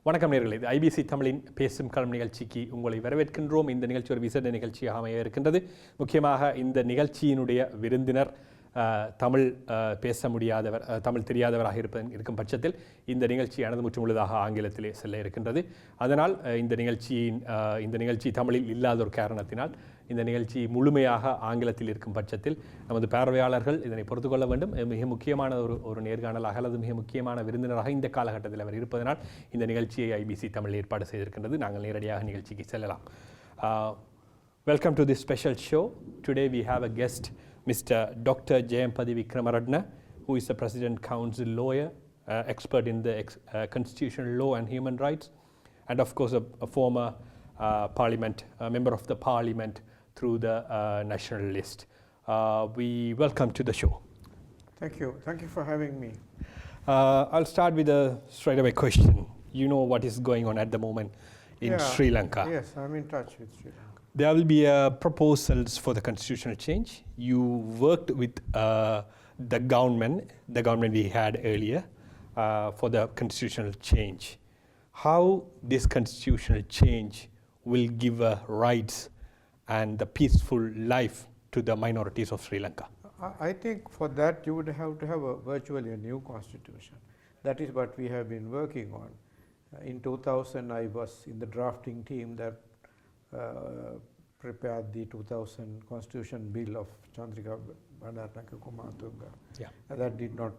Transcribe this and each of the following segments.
வணக்கம் நேயர்களே, இது ஐபிசி தமிழின் பேசும் களம் நிகழ்ச்சிக்கு உங்களை வரவேற்கின்றோம். இந்த நிகழ்ச்சி ஒரு விசேட நிகழ்ச்சியாக அமைய இருக்கின்றது. முக்கியமாக இந்த நிகழ்ச்சியினுடைய விருந்தினர் தமிழ் பேச முடியாதவர், தமிழ் தெரியாதவராக இருக்கும் பட்சத்தில் இந்த நிகழ்ச்சியானது முற்றுமுழுதாக ஆங்கிலத்திலே செல்ல இருக்கின்றது. அதனால் இந்த நிகழ்ச்சி தமிழில் இல்லாத ஒரு காரணத்தினால் இந்த நிகழ்ச்சி முழுமையாக ஆங்கிலத்தில் இருக்கும் பட்சத்தில் நமது பார்வையாளர்கள் இதனை பொறுத்து கொள்ள வேண்டும். மிக முக்கியமான ஒரு நேர்காணலாக அல்லது மிக முக்கியமான விருந்தினராக இந்த காலகட்டத்தில் அவர் இருப்பதனால் இந்த நிகழ்ச்சியை ஐபிசி தமிழ் ஏற்பாடு செய்திருக்கின்றது. நாங்கள் நேரடியாக நிகழ்ச்சிக்கு செல்லலாம். Welcome to this special show. Today we have a guest, Mr. Dr. Jayampathy Vikramaratne, who is a President Council lawyer, expert in the constitutional law and human rights, and of course a former member of the parliament through the national list. We welcome to the show. Thank you. Thank you for having me. I'll start with a straightaway question. You know what is going on at the moment in Sri Lanka. Yes, I'm in touch with Sri Lanka. There will be proposals for the constitutional change. You worked with the government we had earlier for the constitutional change. How this constitutional change will give rights and the peaceful life to the minorities of Sri Lanka? I think for that you would have to have virtually a new constitution. That is what we have been working on. In 2000 I was in the drafting team that prepared the 2000 constitution bill of Chandrika Bandaranaike Kumartunga. Yeah. That did not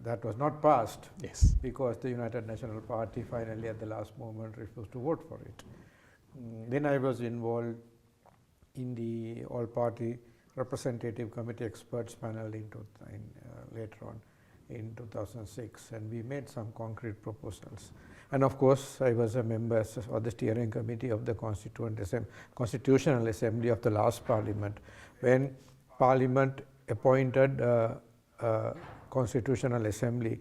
that was not passed. Yes. Because the United National Party finally at the last moment refused to vote for it. Then I was involved in the all-party representative committee experts panel later on in 2006, and we made some concrete proposals. And of course I was a member of the steering committee of the Constitutional Assembly of the last parliament, when parliament appointed Constitutional Assembly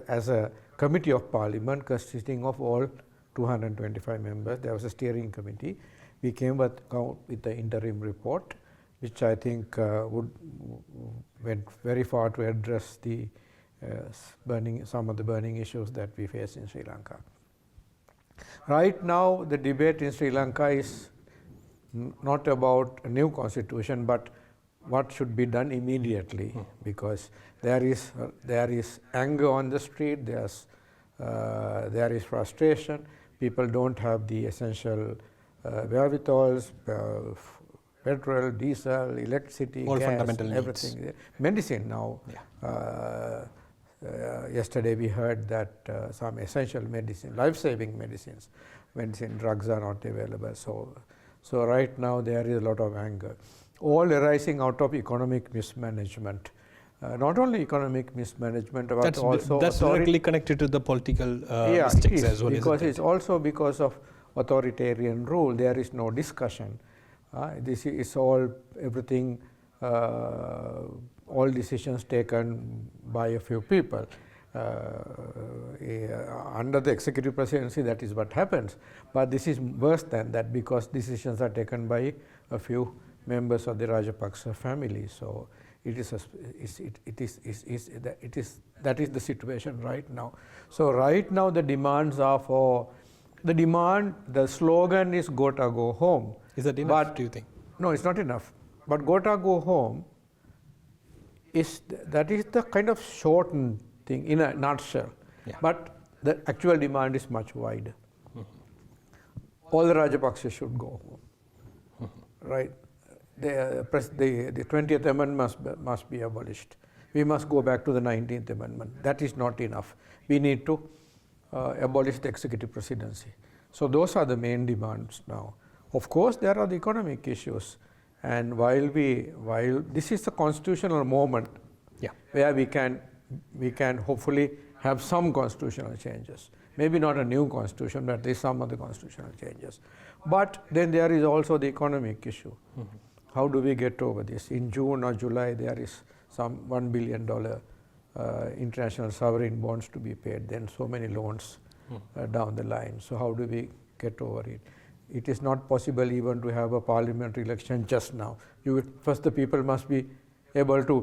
as a committee of parliament consisting of all 225 members. There was a steering committee. We came with the interim report, which I think went very far to address the some of the burning issues that we face in Sri Lanka. Right now the debate in Sri Lanka is not about a new constitution, but what should be done immediately, because there is anger on the street, there is frustration, people don't have the essential wherewithals, petrol, diesel, electricity, all gas, fundamental everything. needs. Medicine now. Yeah. Yesterday we heard that some essential medicine, life-saving medicine drugs are not available. So right now there is a lot of anger, all arising out of economic mismanagement. Not only economic mismanagement, but also that's directly connected to the political mistakes as well. Because it's also because of authoritarian rule. There is no discussion. This is everything. All decisions taken by a few people. Under the executive presidency, that is what happens. But this is worse than that, because decisions are taken by a few members of the Rajapaksa family. So that is the situation right now. So right now the demands are for the slogan is "Gota go home." Is that enough, do you think? No, it's not enough. But Gota go home that is the kind of shortened thing in a nutshell. Yeah. But the actual demand is much wider. All the Rajapaksas should go home. Right? The 20th amendment must be abolished. We must go back to the 19th amendment. That is not enough. We need to abolish the executive presidency. So those are the main demands now. Of course there are the economic issues, and while this is the constitutional moment, where we can hopefully have some constitutional changes. Maybe not a new constitution, but at least some of the constitutional changes. But then there is also the economic issue. How do we get over this? In June or July there is some $1 billion international sovereign bonds to be paid, then so many loans down the line. So how do we get over it? It is not possible even to have a parliamentary election just now. First the people must be able to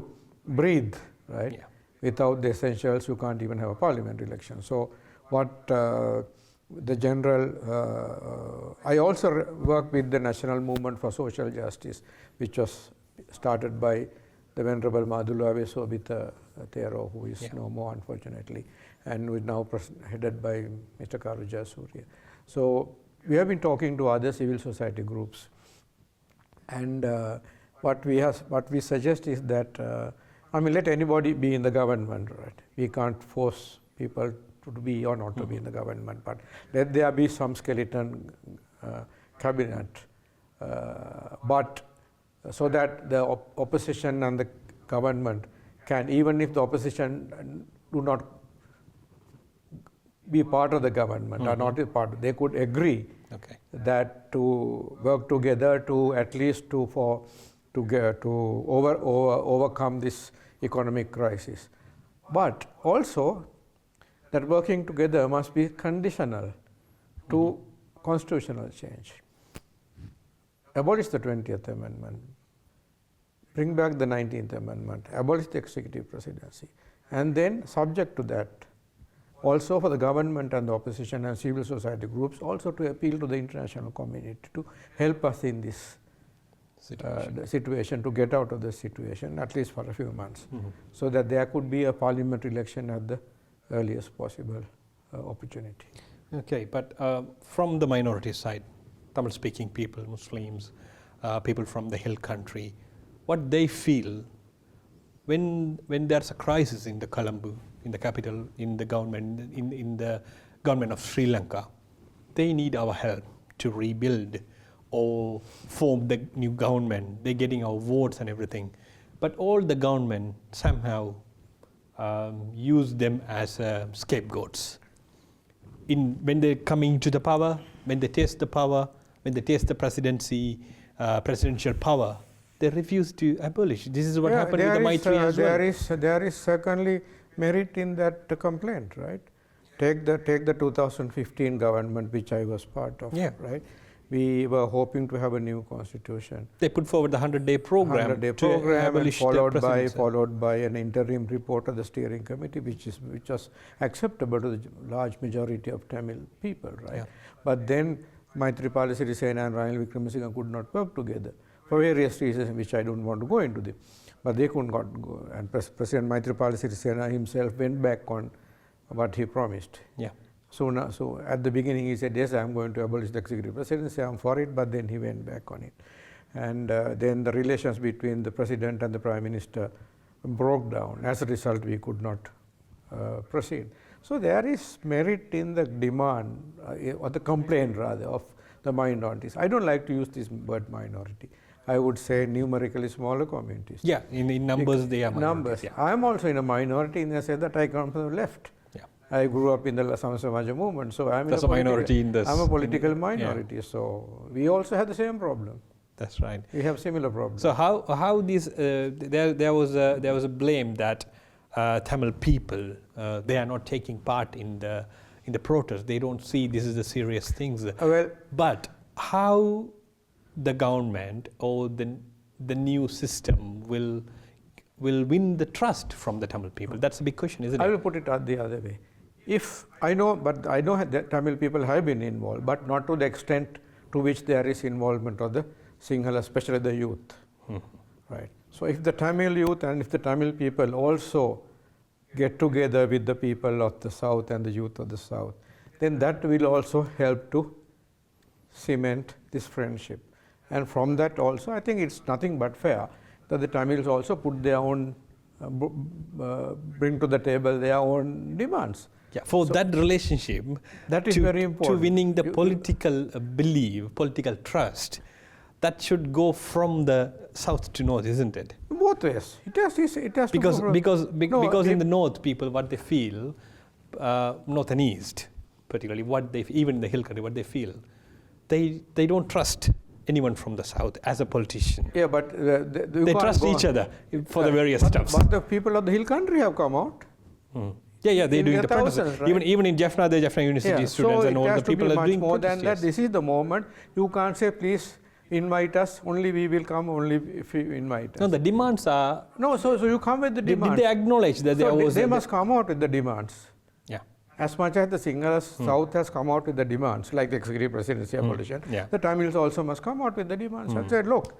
breathe, right? Yeah. without the essentials, you can't even have a parliamentary election. So what the general, I also work with the National Movement for Social Justice, which was started by the Venerable Madhula Vesobita Thero, who is no more, unfortunately, and is now headed by Mr. Karuja Surya. So we have been talking to other civil society groups, and what we suggest is that, let anybody be in the government, right? We can't force people to be or not to be in the government, but let there be some skeleton cabinet, but so that the opposition and the government can, even if the opposition do not be part of the government or not a part, they could agree that to work together to at least overcome this economic crisis. But also that working together must be conditional to constitutional change. Abolish the 20th Amendment, bring back the 19th Amendment, abolish the executive presidency, and then subject to that, also for the government and the opposition and civil society groups, also to appeal to the international community to help us in this situation, to get out of the situation, at least for a few months, so that there could be a parliamentary election at the earliest possible opportunity. Okay, but from the minority side, Tamil-speaking people, Muslims, people from the hill country, what they feel when there's a crisis in the Colombo, in the capital, in the government, in the government of Sri Lanka, they need our help to rebuild or form the new government. They're getting our votes and everything, but all the government somehow use them as scapegoats. When they're coming to the power, when they taste the power, when they taste the presidential power, they refuse to abolish. This is what happened with the Maitri as well. There is certainly merit in that complaint, right? Take the 2015 government, which I was part of, right? We were hoping to have a new constitution. They put forward the 100-day program, and followed by an interim report of the steering committee, which was acceptable to the large majority of Tamil people, right? Yeah. But then Maithripala Sirisena and Ranil Wickremesinghe could not work together for various reasons, which I don't want to go into them. But they could not go, and President Maithripala Sirisena himself went back on what he promised. Yeah. So at the beginning he said, yes, I am going to abolish the executive presidency, I am for it, but then he went back on it. And then the relations between the president and the prime minister broke down. As a result, we could not proceed. So there is merit in the demand, or the complaint rather, of the minorities. I don't like to use this word minority. I would say numerically smaller communities. Yeah, in numbers they are minorities. Yeah. I am also in a minority in the sense that I come from the left. I grew up in the Samasamaja movement, so I'm a minority in this. I'm a political minority, so we also have the same problem. That's right. We have similar problems. So how these there was a blame that Tamil people they are not taking part in the protest. They don't see this is the serious things. But how the government or the new system will win the trust from the Tamil people? That's a big question, isn't it? I will put it the other way. I know that Tamil people have been involved, but not to the extent to which there is involvement of the Sinhala, especially the youth. Right. So if the Tamil youth and if the Tamil people also get together with the people of the South and the youth of the South, then that will also help to cement this friendship. And from that also, I think it's nothing but fair that the Tamils also put their own, bring to the table their own demands. Yeah, for that relationship, that is very important. To winning the political belief, political trust, that should go from the south to north, isn't it? Both ways. It has because in the north, people what they feel, north and east, particularly even in the hill country, what they feel, they don't trust anyone from the south as a politician. Yeah, but they trust each other for the various stuff. But the people of the hill country have come out. Yeah, they're doing the protest. Right? Even in Jaffna, the Jaffna University students and all the people are doing more protest, than that. This is the moment. You can't say, please invite us, only we will come only if you invite us. No, the demands are. No, so you come with the demands. Did they acknowledge that there was? They must come out with the demands. Yeah. As much as the Sinhala South has come out with the demands, like the executive presidency abolition, the Tamils also must come out with the demands and say, look,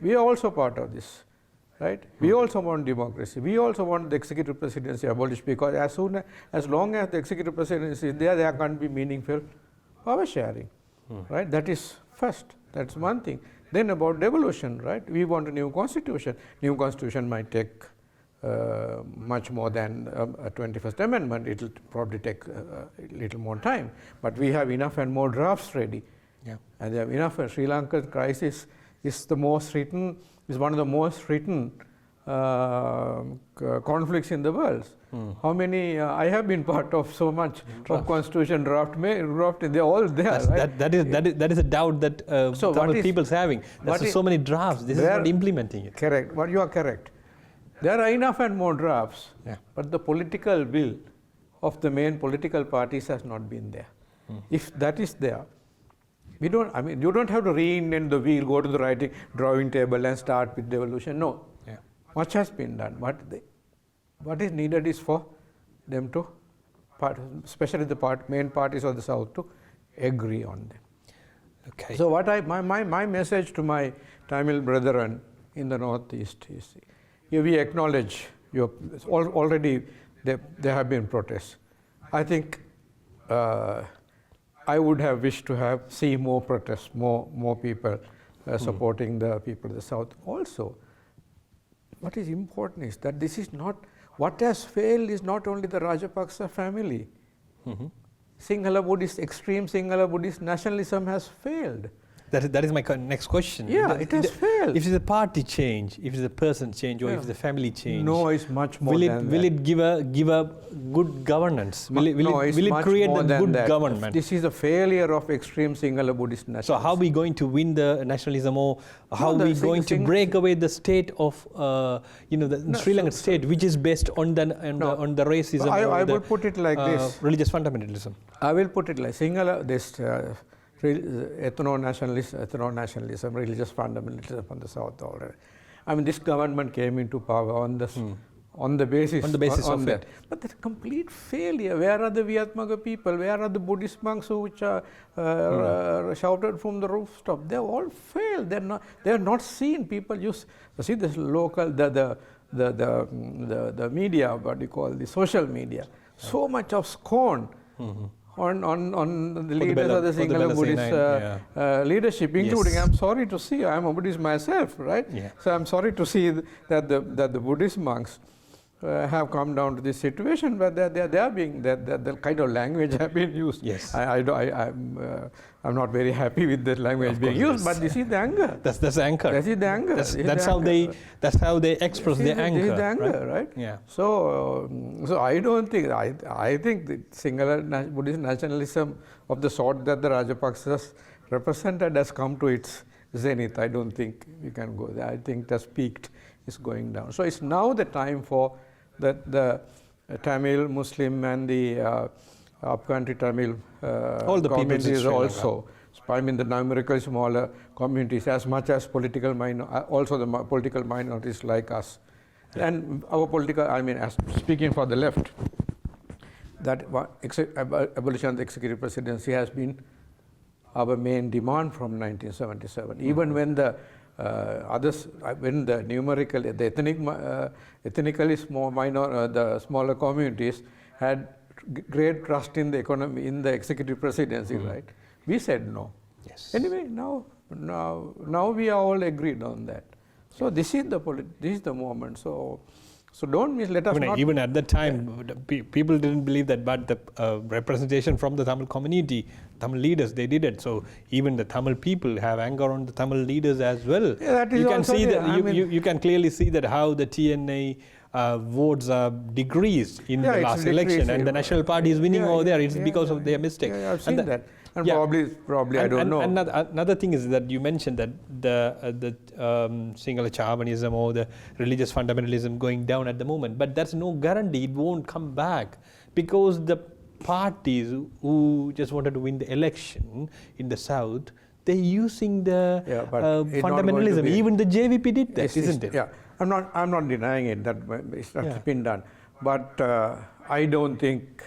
we are also part of this, right? We also want democracy. We also want the executive presidency abolished, because as long as the executive presidency is there, there can't be meaningful power sharing, right? That is first. That's one thing. Then about devolution, right? We want a new constitution. New constitution might take much more than a 21st Amendment. It will probably take a little more time. But we have enough and more drafts ready. Yeah. And they have enough. Sri Lankan crisis is the most written, is one of the most written conflicts in the world. How many, I have been part of so much of constitution draft, they're all there. Right? That is a doubt that Tamil people's having. There's so many drafts, this is not implementing it. Correct, but you are correct. There are enough and more drafts, but the political will of the main political parties has not been there. If that is there, you don't have to reinvent the wheel, go to the drawing table and start with devolution. No, much has been done. What is needed is for them to, especially the main parties of the South, to agree on them. Okay. So my message to my Tamil brethren in the Northeast is, we acknowledge already there have been protests. I think I would have wished to see more protests, more people supporting the people of the South. Also, what is important is that this is not, what has failed is not only the Rajapaksa family. Sinhala Buddhist, extreme Sinhala Buddhist nationalism has failed. That is my next question. Yeah, it has failed. If it's a party change, if it's a person change, or if it's a family change, no, it's much more than that. Will it give a good governance? Will it create a good government? This is a failure of extreme Sinhala Buddhist nationalism. So how are we going to win the nationalism, or how are we going to break away the state of the Sri Lankan state, which is based on the racism? I will put it like this: religious fundamentalism. I will put it like Sinhala, this ethno-nationalism, religious fundamentalism from the South already. I mean, this government came into power on the basis of that. But that's a complete failure. Where are the Vietmaga people? Where are the Buddhist monks which are shouted from the rooftop? They all failed. They are not seen. People see this local the media, what you call the social media. So much of scorn. On the leaders of the Sinhala Buddhist leadership, including, I'm sorry to see, I'm a Buddhist myself, right? Yeah. So I'm sorry to see that the Buddhist monks have come down to this situation where they are being, the kind of language have been used. Yes. I'm not very happy with that language being used, but this is the anger. That's the anger. That is the anger. That's how they express their anger. This is the anger, right? Yeah. So I don't think, I think the Sinhala Buddhist nationalism of the sort that the Rajapaksas represented has come to its zenith. I don't think we can go there. I think it has peaked, it's going down. So it's now the time for the Tamil, Muslim and the upcountry Tamil all the communities also. I mean the numerically smaller communities as much as political also the political minorities like us. And our political, as speaking for the left, that abolition of the executive presidency has been our main demand from 1977. Even when the when the numerical, the ethnically small the smaller communities had great trust in the economy, in the executive presidency, right? We said no. Yes. Anyway, now we are all agreed on that. So this is the moment. So don't let us not. Even at that time, people didn't believe that, but the representation from the Tamil community, Tamil leaders, they did it. So even the Tamil people have anger on the Tamil leaders as well. Yeah, that is you can also see there. that you can clearly see that how the TNA votes are decreased in the last election, and the National Party is winning over there. It's because of their mistakes. Yeah, I've seen that. And probably I don't know. Another thing is that you mentioned that the Sinhala Chavanism or the religious fundamentalism going down at the moment, but that's no guarantee it won't come back, because the parties who just wanted to win the election in the South, they're using the but it's not going to fundamentalism. be- Even the JVP did that, Yes, isn't it? Yeah, I'm not denying it that it's not been done, but I don't think.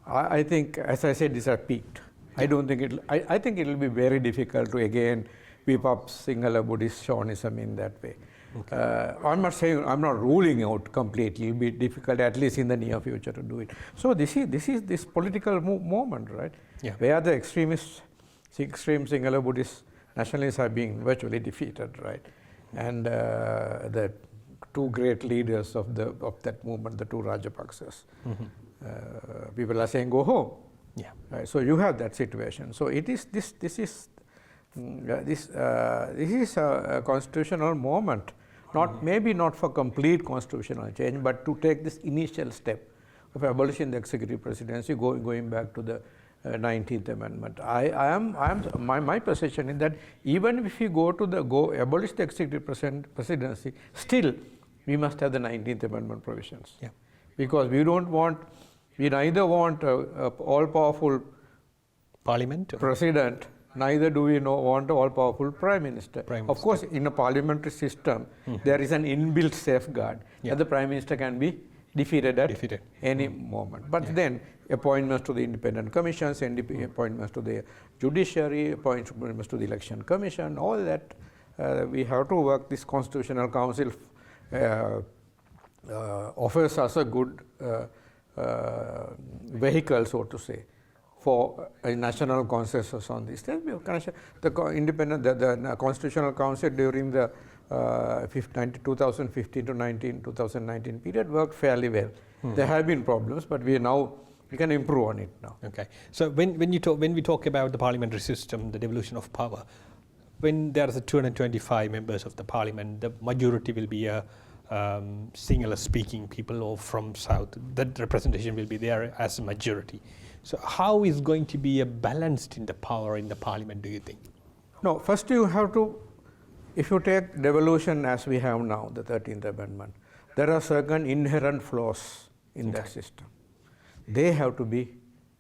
I think, as I said, these are peaked. I don't think it. I think it will be very difficult to again whip up Sinhala Buddhist Shaivism in that way. Okay. I'm not saying, I'm not ruling out completely. It'll be difficult, at least in the near future, to do it. So this is this political moment, right? Yeah. Where the extreme Sinhala Buddhist nationalists are being virtually defeated, right? And the two great leaders of that movement, the two Rajapaksas, people are saying, go home. Yeah. Right? So you have that situation. So it is this is a constitutional moment, maybe not for complete constitutional change, but to take this initial step of abolishing the executive presidency, going back to the 19th Amendment. My position is that even if you abolish the executive presidency, still we must have the 19th Amendment provisions. Yeah. Because we neither want a all-powerful Parliament? president, neither do we want an all-powerful prime minister. Of course, in a parliamentary system, there is an inbuilt safeguard that the prime minister can be defeated at any moment. But then appointments to the independent commissions, appointments to the judiciary, appointments to the election commission, all that we have to work. This constitutional council offers us a good vehicle, so to say, for a national consensus on this. The Constitutional Council during the 2015 to 2019 period worked fairly well. There have been problems, but we can improve on it now. Okay. So when we talk about the parliamentary system, the devolution of power, when there are 225 members of the parliament, the majority will be a Sinhala speaking people or from South. That representation will be there as a majority. So how is going to be balanced in the power in the parliament, do you think? No, first you have to, if you take devolution as we have now, the 13th Amendment, there are certain inherent flaws in that system. They have to be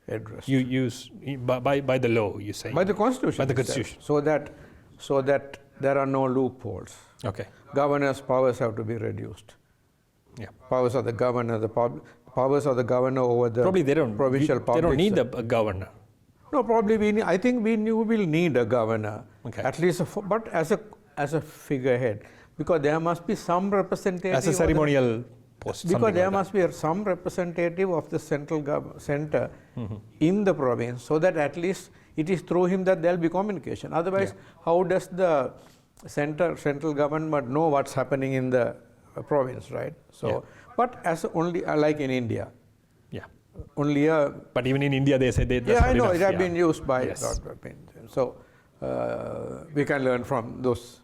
addressed. You use by the law, you say? By the Constitution. By the Constitution. So that there are no loopholes. Okay. Governor's powers have to be reduced. Yeah. Powers of the governor, powers of the governor over the provincial public. They don't need a governor. No, probably I think we will need a governor, okay, at least, but as a figurehead, because there must be some representative. As a ceremonial post. Because there must be some representative of the center in the province, so that at least it is through him that there will be communication. Otherwise, how does the central government know what's happening in the province, right? So, but as only like in India. Yeah. Only a. But even in India, they say that's not I know enough. it has been used by. Yes. So we can learn from those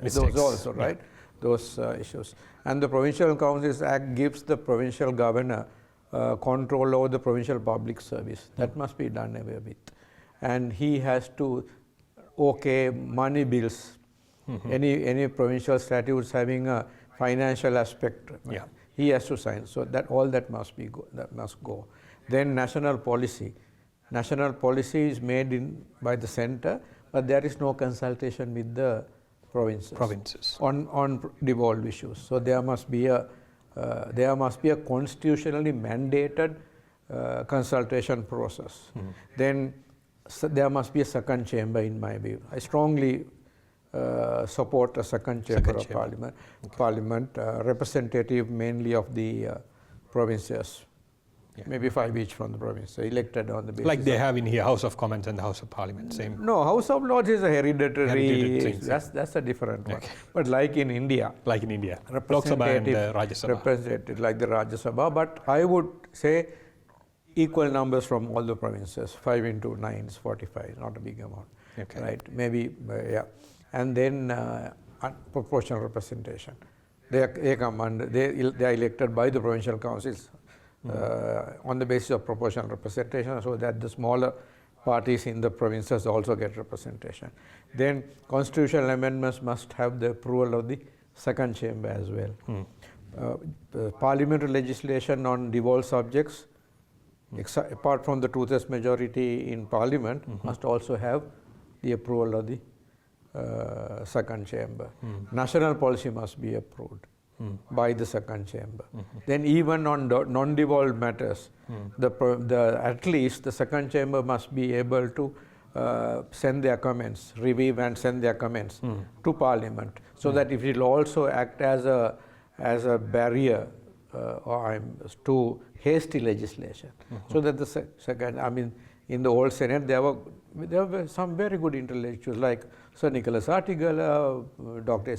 mistakes also, right? Those issues. And the Provincial Councils Act gives the provincial governor control over the provincial public service. That must be done away with. And he has to money bills, any provincial statutes having a financial aspect. Yeah. He has to sign. So that must go. Then national policy. National policy is made by the center, but there is no consultation with the provinces. On devolved issues. So there must be a constitutionally mandated consultation process. Then there must be a second chamber, in my view. I strongly support a second chamber of Parliament. Okay. Parliament representative mainly of the provinces. Yeah. Maybe 5 each from the province, elected on the basis. Like they have in here, House of Commons and the House of Parliament, same. No, House of Lords is a hereditary thing. That's a different one. But like in India. Like in India. Lok Sabha and Rajya Sabha. Representative, like the Rajya Sabha. But I would say equal numbers from all the provinces. 5 into 9 is 45, not a big amount. Okay. Right? Maybe, yeah. And then proportional representation. They come under, they are elected by the provincial councils. On the basis of proportional representation, so that the smaller parties in the provinces also get representation. Then constitutional amendments must have the approval of the second chamber as well. Parliamentary legislation on devolved subjects, apart from the two-thirds majority in Parliament, must also have the approval of the second chamber. National policy must be approved by the second chamber. Then even on non-devolved matters, at least the second chamber must be able to send their comments, review and send their comments to Parliament, so that it will also act as a barrier to hasty legislation. So that the second, I mean, in the old Senate, there were some very good intellectuals like Sir Nicholas Artigala, Dr.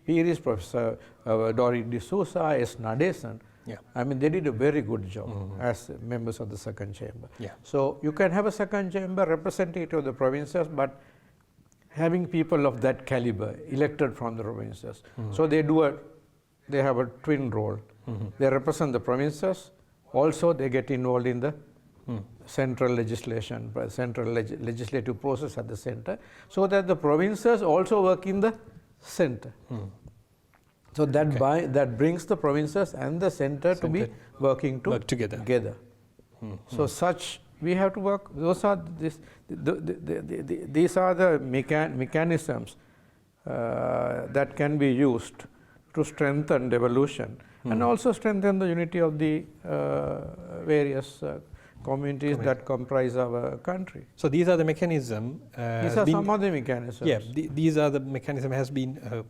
Pires, Professor Doreen D'Souza, S. Nadesan. Yeah. I mean, they did a very good job as members of the second chamber. Yeah. So you can have a second chamber representative of the provinces, but having people of that caliber elected from the provinces. So they have a twin role. They represent the provinces. Also, they get involved in the central legislation, central legislative process at the center, so that the provinces also work in the center. So that brings the provinces and the center to be working together. So such we have to work. Those are these are the mechanisms that can be used to strengthen devolution and also strengthen the unity of the various communities that comprise our country. So these are the mechanisms. These are some of the mechanisms. Yeah, these are the mechanism has been.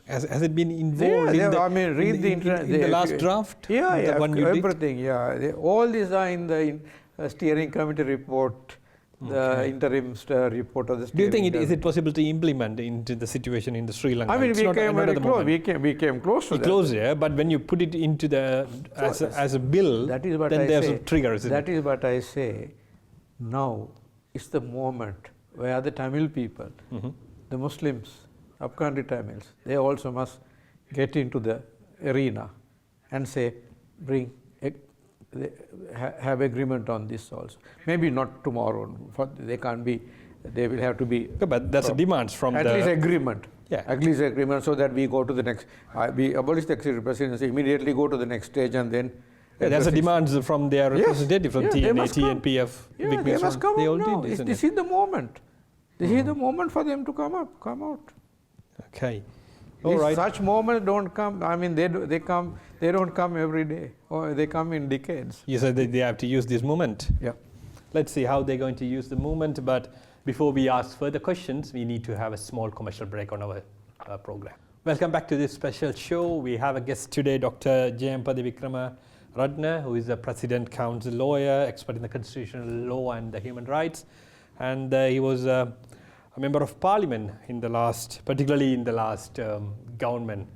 Has it been involved in the last draft? Yeah, everything. Yeah, all these are in the steering committee report, the interim report of the steering. Do you think is it possible to implement into the situation in the Sri Lanka? I mean, we came very close. We came close to that. Closer, but when you put it into the as a bill, that is what then there's say. a trigger. That is what I say. Now is the moment where the Tamil people, the Muslims, upcountry Tamils, they also must get into the arena and say, have agreement on this also. Maybe not tomorrow. They can't be. They will have to be. But that's a demand from at least agreement. Yeah. At least agreement, so that we go to the next. We abolish the executive presidency, immediately go to the next stage, and then. There's a demand from their representative from TNA, TNPF. Yeah, they must come out now. This is the moment. This is the moment for them to come out. Okay. All right. Such moments don't come. I mean, they come. They don't come every day, or they come in decades. You said that they have to use this moment. Yeah. Let's see how they're going to use the moment. But before we ask further questions, we need to have a small commercial break on our program. Welcome back to this special show. We have a guest today, Dr. Jayampathy Wickramaratne, who is a President Counsel lawyer, expert in the constitutional law and the human rights, and he was a member of Parliament in the last, particularly in the last government,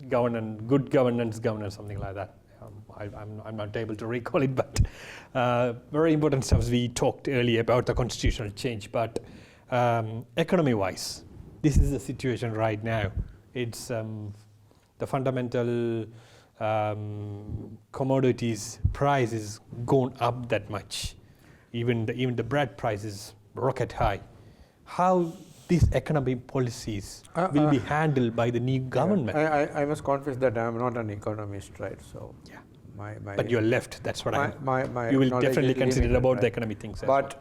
good governance, something like that. I'm not able to recall it, but very important stuff. We talked earlier about the constitutional change, but economy-wise, this is the situation right now. It's the fundamental commodities price is gone up that much. Even the bread price is rocket high. How these economic policies will be handled by the new government? I must confess that I am not an economist, right? So yeah. But you're left. That's what my you will definitely consider limited, about right? the economic things. But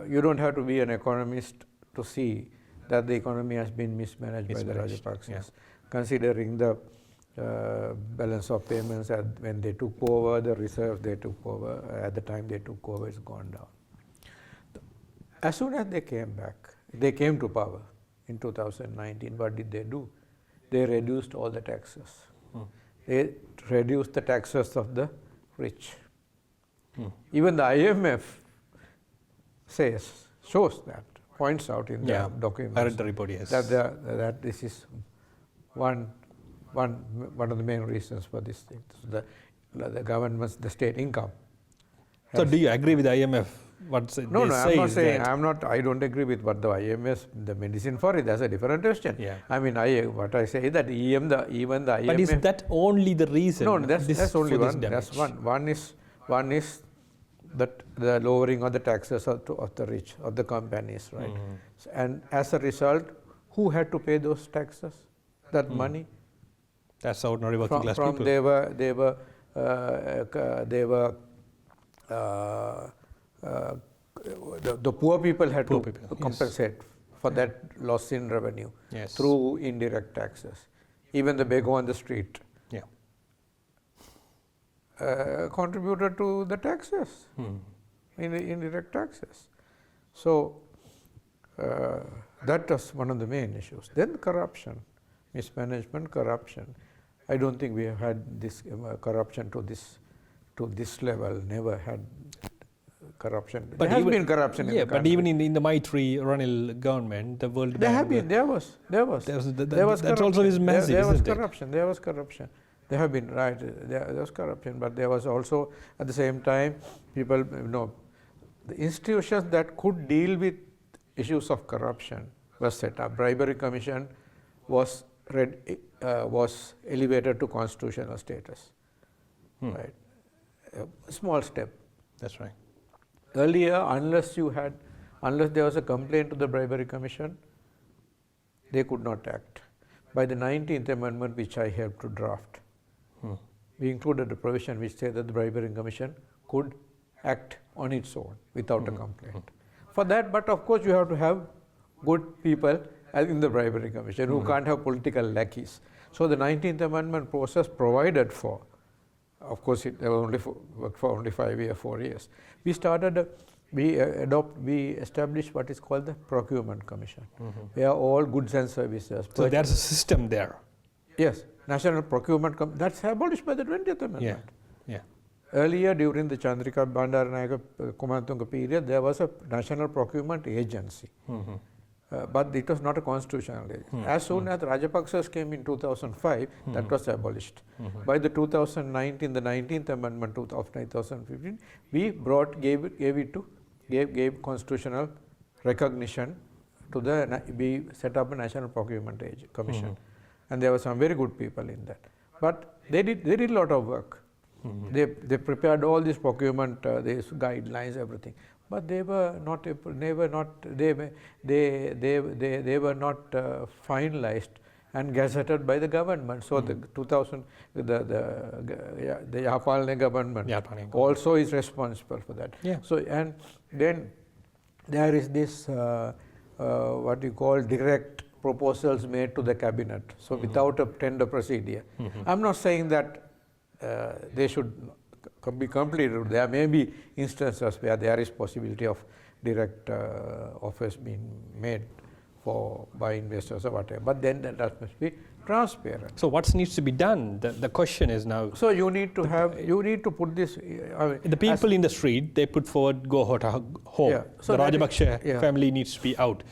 you don't have to be an economist to see that the economy has been mismanaged by the Rajapaksas. Yeah. Considering the balance of payments when they took over, the reserves they took over, at the time they took over, it's gone down. As soon as they came to power in 2019, what did they do? They reduced all the taxes. They reduced the taxes of the rich. Even the IMF points out in the documents. I read the report, yes. That this is one of the main reasons for this thing. So the government's, the state income. So do you agree with the IMF? No, I'm not saying, I don't agree with what the IMF, the medicine for it, that's a different question. Yeah. I mean, what I say is that even the IMF... But is that only the reason? No, that's only one. That's one. One is that the lowering of the taxes of the rich, of the companies, right? And as a result, who had to pay those taxes? That money? That's ordinary working class people. They were the poor people had Poor to people, compensate for that loss in revenue Yes. through indirect taxes. Even the beggar on the street Yeah. contributed to the taxes, indirect taxes. So that was one of the main issues. Then corruption, mismanagement, corruption. I don't think we have had this corruption to this level. Never had corruption. There has been corruption. Yeah, in the but country. even in the Maitri Ranil government, the World There have Bank, been. There was that also is massive, There was isn't it? corruption. There was corruption. There have been, right. There was corruption, but there was also at the same time people, the institutions that could deal with issues of corruption was set up. Bribery Commission was elevated to constitutional status. Right, a small step. That's right. Earlier, unless there was a complaint to the Bribery Commission, they could not act. By the 19th Amendment, which I helped to draft, we included a provision which said that the Bribery Commission could act on its own without a complaint. For that, but of course, you have to have good people in the Bribery Commission who can't have political lackeys. So the 19th Amendment process provided for, of course, it worked for only 4 years. We established what is called the Procurement Commission, where all goods and services. So there's a system there. Yes, National Procurement that's abolished by the 20th Amendment. Yeah. Earlier, during the Chandrika Bandaranaike Kumatunga period, there was a National Procurement Agency. But it was not a constitutional agency. As soon as Rajapaksas came in 2005, that was abolished. By the 2019, the 19th Amendment of 2015, we gave constitutional recognition to we set up a National Procurement Commission. And there were some very good people in that. But they did a lot of work. They prepared all these procurement, these guidelines, everything. But they were not finalized and gazetted by the government. So the Yapalne government also is responsible for that. Yeah. So and then there is this what you call direct proposals made to the cabinet. So without a tender procedure. I'm not saying that they should be completed. There may be instances where there is possibility of direct offers being made by investors or whatever. But then that must be transparent. So what needs to be done? The question is now. So you need to put this. The people in the street, they put forward go home. Yeah. So the Rajapaksa family needs to be out.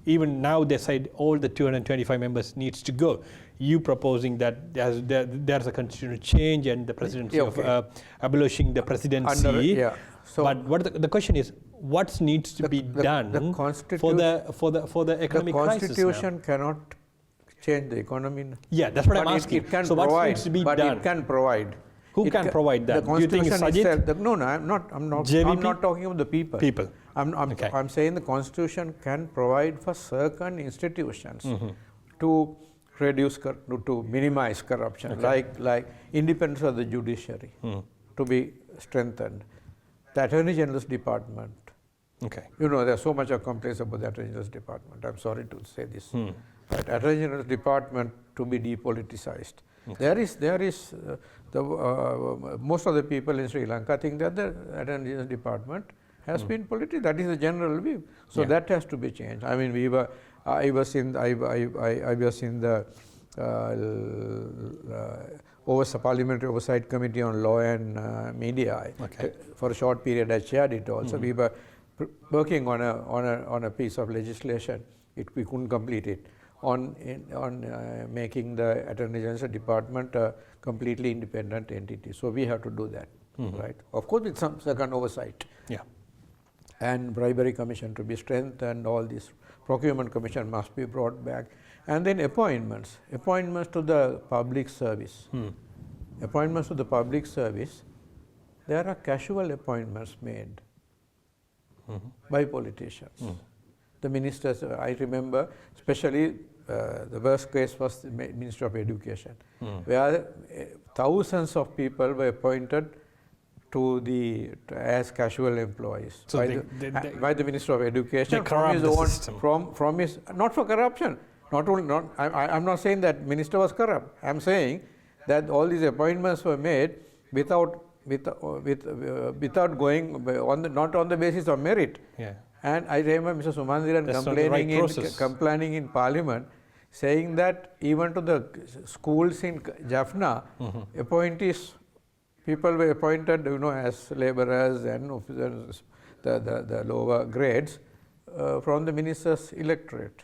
Even now they said all the 225 members needs to go. You proposing that there's a constitutional change and the presidency of abolishing the presidency. But the question is, what needs to be done for the economic crisis? The constitution cannot change the economy. Yeah, that's what I'm asking. It can so provide, what needs to be but done? it can provide. Who can provide that? The Do you think it's Constitution Sajid? itself. No, I'm not talking about the people. I'm saying the Constitution can provide for certain institutions to reduce, to minimize corruption, like independence of the judiciary to be strengthened. The Attorney General's Department. There's so much of complaints about the Attorney General's Department. I'm sorry to say this. But Attorney General's Department to be depoliticized. There is most of the people in Sri Lanka think that the Attorney General's Department has been politicized. That is the general view. So that has to be changed. I mean, I was in the Parliamentary Oversight Committee on Law and Media. For a short period, I chaired it also. We were working on a piece of legislation. We couldn't complete it on making the Attorney General's Department a completely independent entity. So we have to do that, right? Of course, with some second oversight. And Bribery Commission to be strengthened. All this Procurement Commission must be brought back. And then appointments to the public service. Appointments to the public service, there are casual appointments made by politicians. The ministers, I remember, especially the worst case was the Minister of Education, where thousands of people were appointed as casual employees So by the Minister of Education corrupt the system. from his, not for corruption. I'm not saying that minister was corrupt. I'm saying that all these appointments were made without going not on the basis of merit. Yeah. And I remember Mr. Sumandiran complaining in Parliament, saying that even to the schools in Jaffna, appointees, people were appointed, as labourers and officers, the lower grades, from the minister's electorate.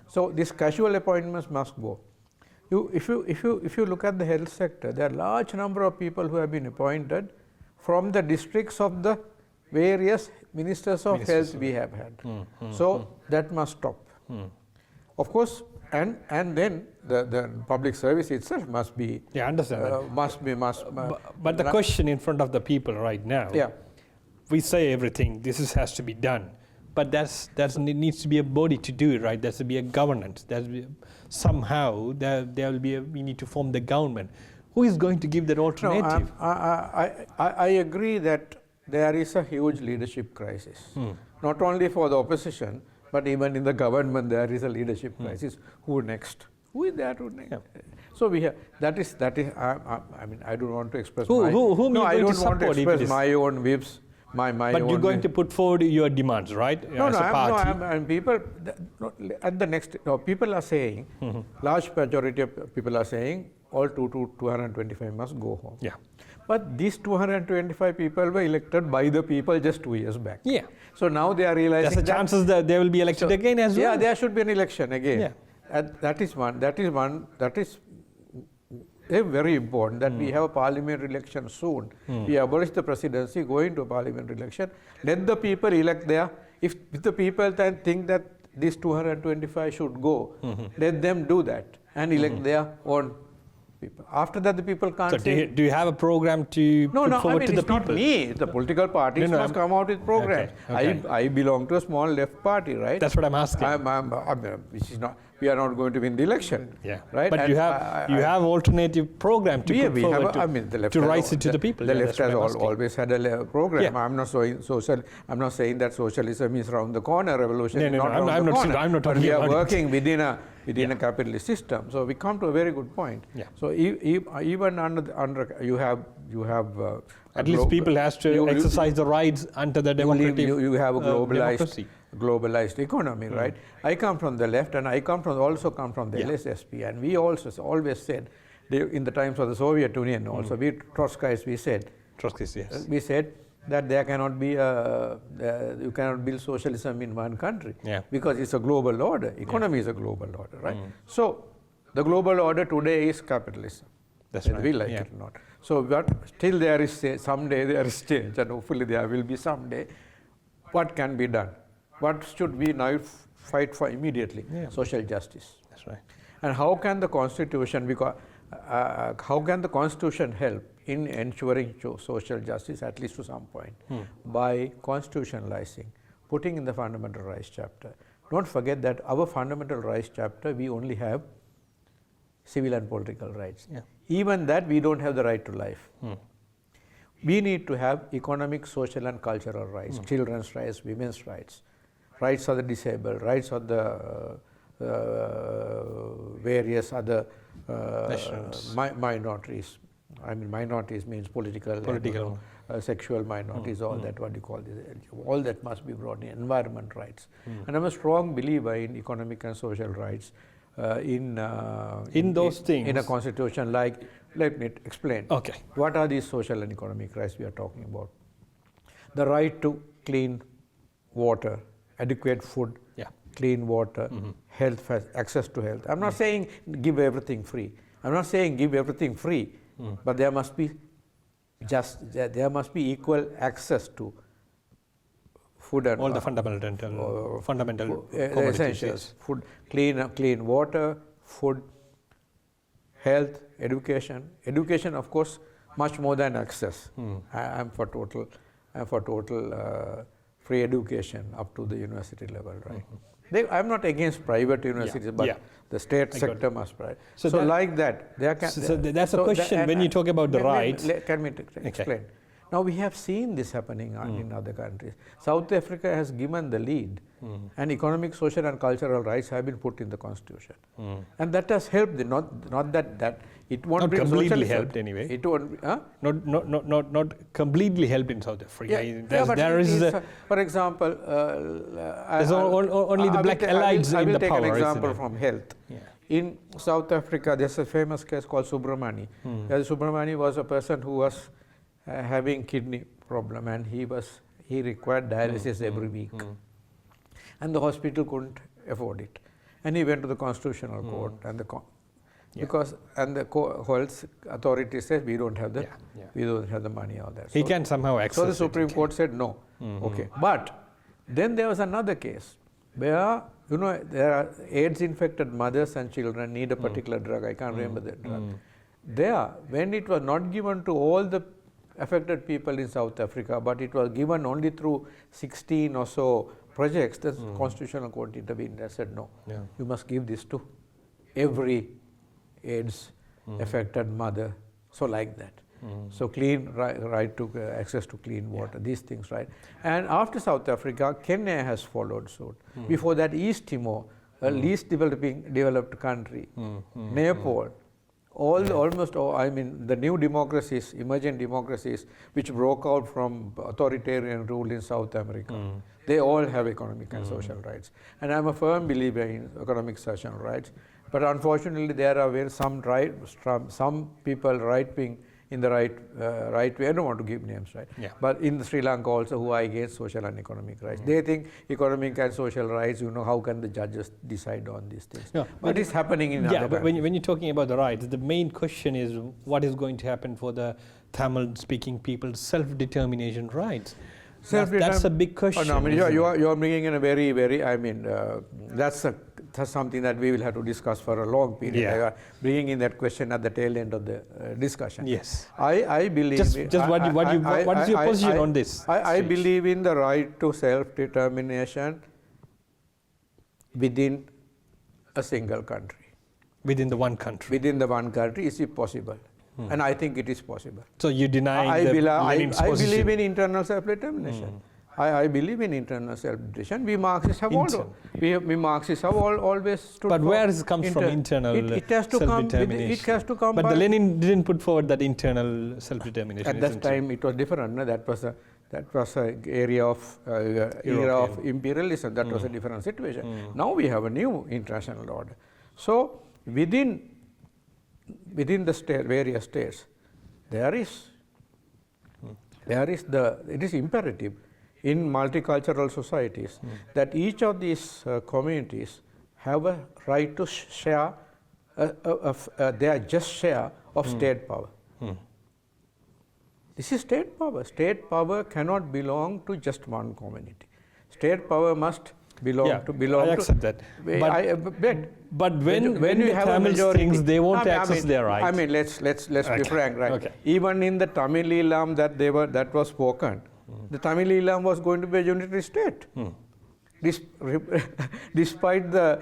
So these casual appointments must go. If you look at the health sector, there are a large number of people who have been appointed from the districts of the various ministers of health we have had. So that must stop. Of course, and then the public service itself must be. Yeah, I understand that. But the question in front of the people right now. Yeah. We say everything. This has to be done. But there needs to be a body to do it, right? There has to be a governance. Somehow we need to form the government. Who is going to give that alternative? No, I agree that there is a huge leadership crisis. Not only for the opposition, but even in the government there is a leadership crisis. Who next? Who is there to next? Yeah. So we have that is. I mean, I don't want to express whom I don't want to express my own whips. But you're going to put forward your demands, right? People are saying, large majority of people are saying, all 225 must go home. Yeah. But these 225 people were elected by the people just 2 years back. Yeah. So now they are realizing there's a chances that they will be elected again as well. Yeah, there should be an election again. Yeah. And that is very important that we have a parliamentary election soon. We abolish the presidency, go into a parliamentary election, let the people elect there. If the people then think that these 225 should go, let them do that and elect their own people. After that, the people can't say. Do you have a program to put forward to the people? Not me. The political parties must come out with programs. Okay. I belong to a small left party, right? That's what I'm asking. Which is not. We are not going to win the election. Yeah. Right. But you have alternative program to put forward to rise it to the people. The left has always had a program. Yeah. I'm not saying that socialism is around the corner. Revolution is not around the corner. I'm not talking about it. We are working it. within a capitalist system. So we come to a very good point. Yeah. So even under you have at least people has to exercise the rights under the democratic you have a democracy. Globalized economy, right? I come from the left, and I also come from the LSSP, and we also always said, in the times of the Soviet Union, also we Trotskyists, we said that there cannot be you cannot build socialism in one country because it's a global order. Economy is a global order, right? So the global order today is capitalism. That's right. We like it or not. So, but still there is someday there is change, and hopefully there will be someday. What can be done? What should we now fight for immediately? Social justice. That's right. And how can the Constitution, help in ensuring social justice, at least to some point, by constitutionalizing, putting in the fundamental rights chapter. Don't forget that our fundamental rights chapter, we only have civil and political rights. Yeah. Even that, we don't have the right to life. We need to have economic, social and cultural rights, children's rights, women's rights, rights of the disabled, rights of the various other minorities. I mean, minorities means political sexual minorities, all that, what you call this, all that must be brought in, environment rights. And I'm a strong believer in economic and social rights in those things. In a constitution, like, let me explain. Okay. What are these social and economic rights we are talking about? The right to clean water, adequate food, clean water, health, access to health. I'm not saying give everything free. I'm not saying give everything free, but there must be equal access to food and all the fundamental essentials. Food, clean water, food, health, education. Education, of course, much more than access. I'm for total free education up to the university level, right? I'm not against private universities, but the state sector must provide. So like that, there can. So that's a question when you talk about the rights. Can we explain? Now we have seen this happening in other countries. South Africa has given the lead, and economic, social, and cultural rights have been put in the constitution, and that has helped. Not that it won't Not bring completely social helped anyway. It won't. Not completely helped in South Africa. But there is for example, there's only the black elites in the power. I will take an example isn't it? from health. Yeah. In South Africa, there's a famous case called Subramani. Subramani was a person who was having kidney problem, and he required dialysis every week, and the hospital couldn't afford it, and he went to the Constitutional Court, and the health authority says we don't have the money or that. He can somehow access. So the Supreme Court said no. Okay, but then there was another case where there are AIDS-infected mothers and children need a particular drug. I can't remember that drug. There, when it was not given to all the affected people in South Africa, but it was given only through 16 or so projects, the Constitutional Court intervened and said, no, you must give this to every AIDS affected mother. So like that. So clean, right to access to clean water, these things, right? And after South Africa, Kenya has followed suit. Before that, East Timor, a least developed country, Nepal, the new democracies, emergent democracies, which broke out from authoritarian rule in South America, they all have economic and social rights. And I'm a firm believer in economic social rights. But unfortunately, there are some people right-wing in the right way. I don't want to give names, right? Yeah. But in Sri Lanka also, who are against social and economic rights. They think economic and social rights, how can the judges decide on these things? No, but it's happening in other countries. But when you're talking about the rights, the main question is what is going to happen for the Tamil-speaking people's self-determination rights? That's a big question. You're bringing in a very, very, that's something that we will have to discuss for a long period. Yeah. Bringing in that question at the tail end of the discussion. Yes. I believe... What is your position on this? I believe in the right to self-determination within a single country. Within the one country? Within the one country, is it possible? And I think it is possible. So you deny I believe in internal self-determination. I believe in internal self-determination. We Marxists have always stood But where it comes from internal self-determination? It has to come. But Lenin didn't put forward that internal self-determination. At that time, it was different. No? That was an era of imperialism. That was a different situation. Now we have a new international order. So within the various states, it is imperative in multicultural societies that each of these communities have a right to share their just share of state power. This is state power. State power cannot belong to just one community. State power must belong to. I accept that. But when you have Tamils things, they won't access their rights. Let's be frank, right? Okay. Even in the Tamil Eelam that was spoken, the Tamil Eelam was going to be a unitary state. Despite the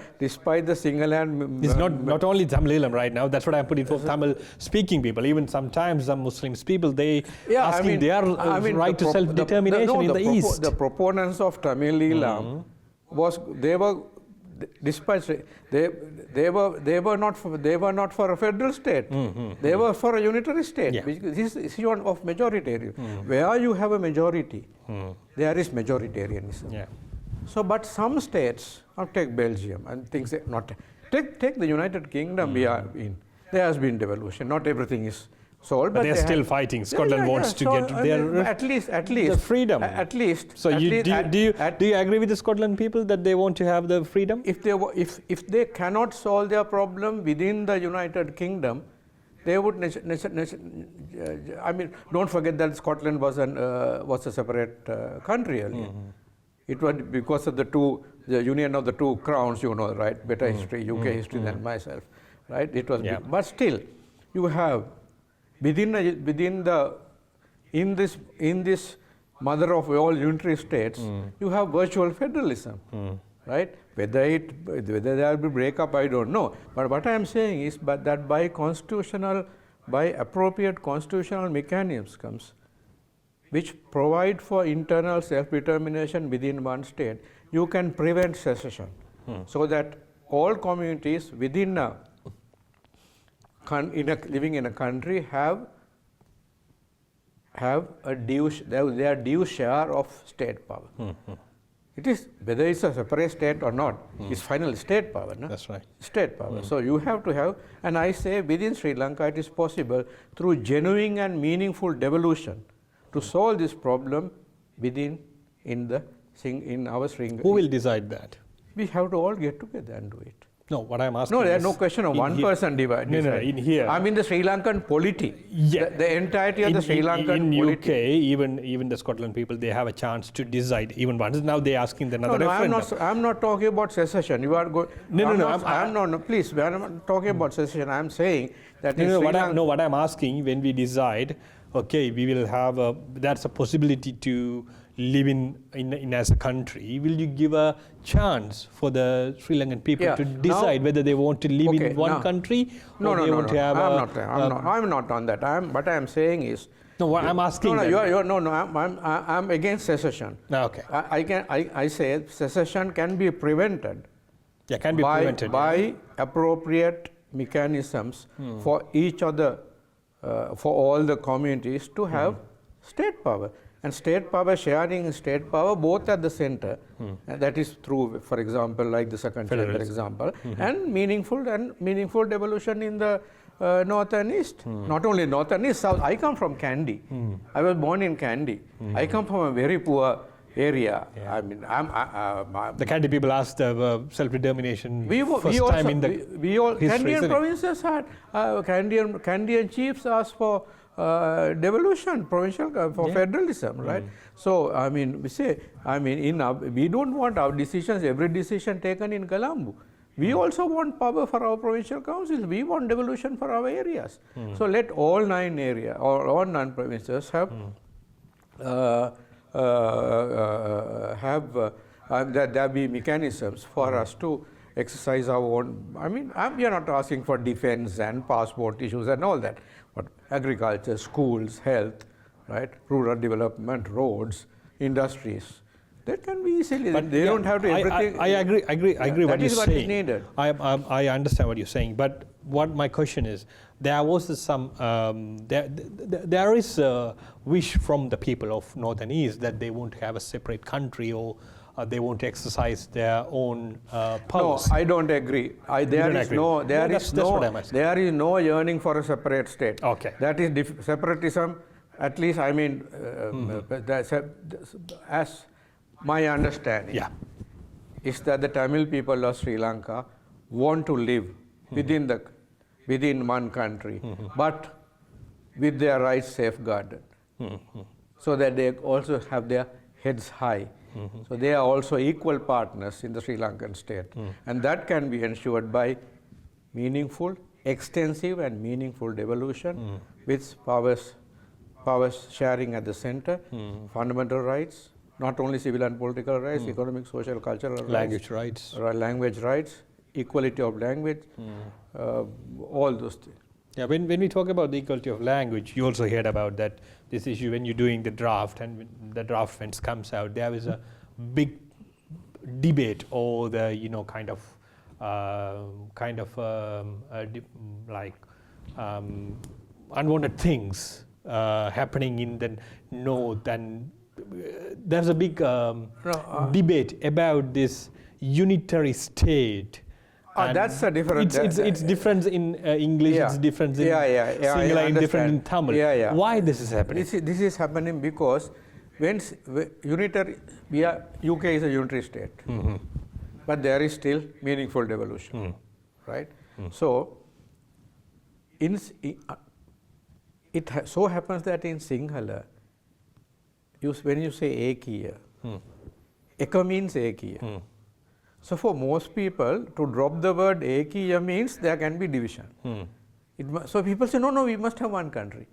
single hand. It's not only Tamil Eelam right now. That's what I'm putting for Tamil speaking people. Even sometimes some Muslims people their right to self determination in the East. The proponents of Tamil Eelam they were not for a federal state. They were for a unitary state. Yeah. This is one of majoritarian. Where you have a majority, there is majoritarianism. Yeah. So, but some states, take Belgium and things take the United Kingdom. We are in. There has been devolution. Not everything is solved, but they're still fighting. Scotland wants to get their at least the freedom. So do you agree with the Scotland people that they want to have the freedom? If they cannot solve their problem within the United Kingdom, they would. Don't forget that Scotland was a separate country earlier. It was because of the union of the two crowns. Right? Better history, UK history than myself. Right? It was, but still, you have. In this mother of all unitary states, you have virtual federalism, right? Whether there will be breakup, I don't know. But what I am saying is, that by appropriate constitutional mechanisms, which provide for internal self-determination within one state, you can prevent secession. So that all communities within living in a country have a their due share of state power. It is, whether it's a separate state or not, it's finally state power. No? That's right. State power. So you have to have, and I say within Sri Lanka it is possible through genuine and meaningful devolution to solve this problem in our Sri Lanka. Who will decide that? We have to all get together and do it. No, what I'm asking No, there's is no question of one person divide. No, in here. I mean the Sri Lankan polity. Yeah. The entirety of the Sri Lankan polity. In UK, even the Scotland people, they have a chance to decide even once. Now they're asking another referendum. I'm not talking about secession. You are going. No. Please, I'm not talking about secession. I'm saying that what I'm asking, when we decide, okay, we will have that's a possibility to live in as a country. Will you give a chance for the Sri Lankan people to decide whether they want to live in one country or they want to have I'm not on that. What I'm saying is. No, what I'm asking. I'm against secession. Okay. I say secession can be prevented. Yeah, can be prevented by appropriate mechanisms for each other, for all the communities to have state power. And state power, sharing state power both at the center, and that is through, for example, like the second chamber example, and meaningful devolution in the north and east. Not only north and east, south. I come from Kandy. I was born in Kandy. I come from a very poor area. Yeah. I mean, the Kandy people asked self-determination first time in the history. Kandian provinces had Kandian chiefs asked for devolution, provincial for federalism, right? So I mean, we don't want our decisions, every decision taken in Colombo. We also want power for our provincial councils. We want devolution for our areas. So let all 9 areas or all 9 provinces have that there be mechanisms for us to exercise our own. I mean, we are not asking for defense and passport issues and all that, but agriculture, schools, health, right, rural development, roads, industries. That can be easily. But they don't have to everything. I agree. What you're saying. That is what is needed. I understand what you're saying, but what my question is, there was some there is a wish from the people of North and East that they want to have a separate country or they want to exercise their own powers. No, I don't agree. There is no yearning for a separate state. Okay. That is separatism. At least I mean, as my understanding is that the Tamil people of Sri Lanka want to live within one country, but with their rights safeguarded, so that they also have their heads high. So they are also equal partners in the Sri Lankan state, and that can be ensured by meaningful, extensive, and meaningful devolution with powers sharing at the center, fundamental rights. Not only civil and political rights, economic, social, cultural language rights, equality of language, all those things. Yeah, when we talk about the equality of language, you also heard about this issue when you're doing the draft, and when the draft when it comes out, there is a big debate or the unwanted things happening in the north, and there's a big debate about this unitary state. That's a different. It's different in English. It's different in Sinhala. It's different in Tamil. Why this is happening? This is happening because when unitary, UK is a unitary state, but there is still meaningful devolution, right? So, it so happens that in Sinhala, when you say Ekiya, Eka means Ekiya. So for most people, to drop the word Ekiya means there can be division. So people say, no, we must have one country.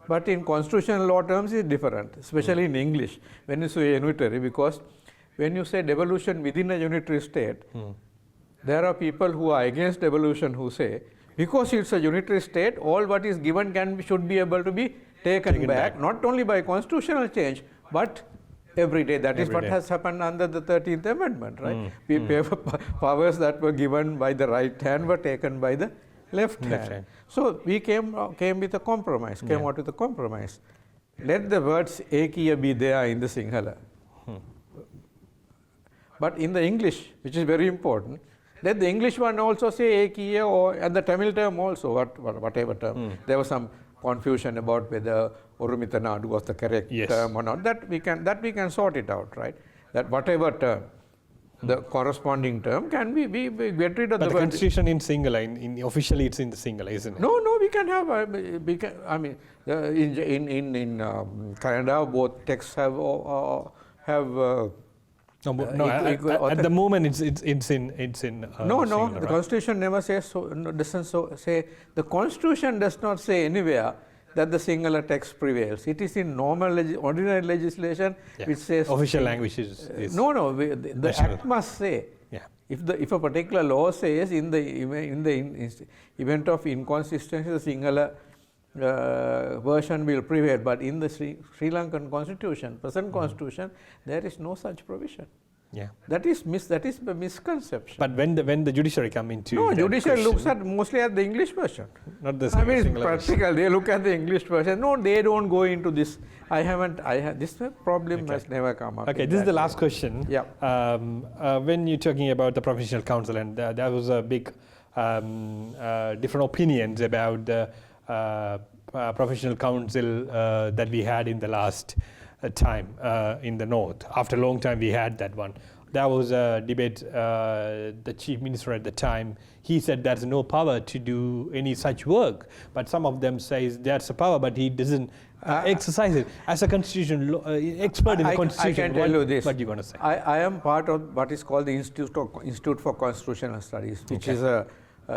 But in constitutional law terms, it's different, especially in English, when you say unitary, because when you say devolution within a unitary state, there are people who are against devolution who say, because it's a unitary state, all what is given should be able to be taken back, not only by constitutional change, but every day. That is what has happened under the 13th Amendment, right? Powers that were given by the right hand were taken by the left hand. So we came with a compromise, came out with a compromise. Let the words Ekiya be there in the Sinhala. But in the English, which is very important, let the English one also say Ekiya, and the Tamil term also, whatever term. There was some confusion about whether Orumita Nadu was the correct term or not. That we can sort it out, right? That whatever term, the corresponding term, can we get rid of the Constitution in Sinhala, in officially it's in the Sinhala, isn't it? No, we can have. In Canada, both texts have. At the moment it's in no, Sinhala, the right? Constitution never says so. Doesn't say. The Constitution does not say anywhere that the Sinhala text prevails. It is in ordinary legislation which says official language is no. The Act must say. Yeah. If a particular law says in the event of inconsistency, the Sinhala version will prevail, but in the Sri Lankan Constitution, present Constitution, there is no such provision. Yeah. That is a misconception. But when the judiciary come into judiciary looks mostly at the English version. Not the it's practical. They look at the English version. No, they don't go into this. This problem has never come up. Okay, this is the last question. Yeah. When you're talking about the Provincial Council, and there was a big different opinions about the Provincial Council that we had in the last time in the north. After a long time we had that one. There was a debate, the chief minister at the time, he said there's no power to do any such work, but some of them says there's a power, but he doesn't exercise it. As a constitution expert in the constitution, I can tell you this. What are you going to say? I am part of what is called the Institute for Constitutional Studies, which is a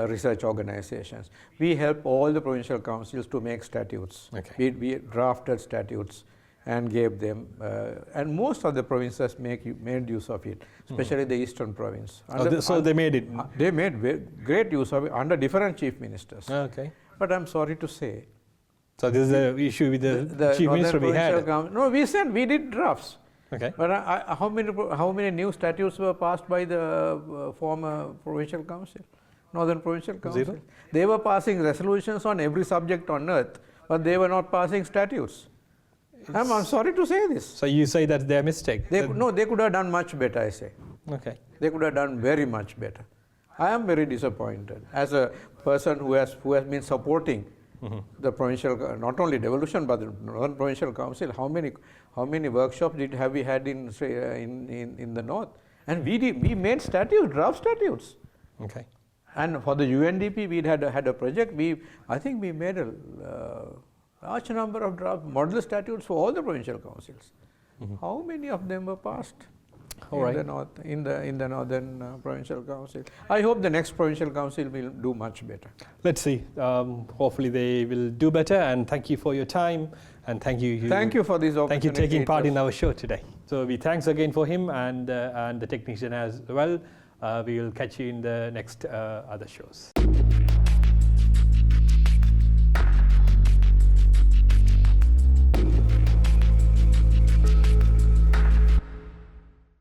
research organizations. We help all the provincial councils to make statutes. We drafted statutes and gave them, and most of the provinces made use of it, especially the Eastern Province. So they made it? They made great use of it under different chief ministers. Okay. But I'm sorry to say. So this is the issue with the chief minister we had? No, we did drafts. Okay. But how many new statutes were passed by the former provincial council? Northern Provincial Council. Zero? They were passing resolutions on every subject on earth, but they were not passing statutes. I'm sorry to say this. So you say that's their mistake? They could have done much better, I say. Okay. They could have done very much better. I am very disappointed as a person who has been supporting the provincial, not only devolution but the Northern Provincial Council. How many workshops have we had in the north? And we made statutes, draft statutes. Okay. And for the UNDP, we had a project. I think we made a large number of draft model statutes for all the provincial councils. How many of them were passed in the Northern Provincial Council? I hope the next Provincial Council will do much better. Let's see. Hopefully they will do better. And thank you for your time. And thank you. Thank you for this opportunity. Thank you for taking part in our show today. So we thanks again for him and the technician as well. We will catch you in the next other shows.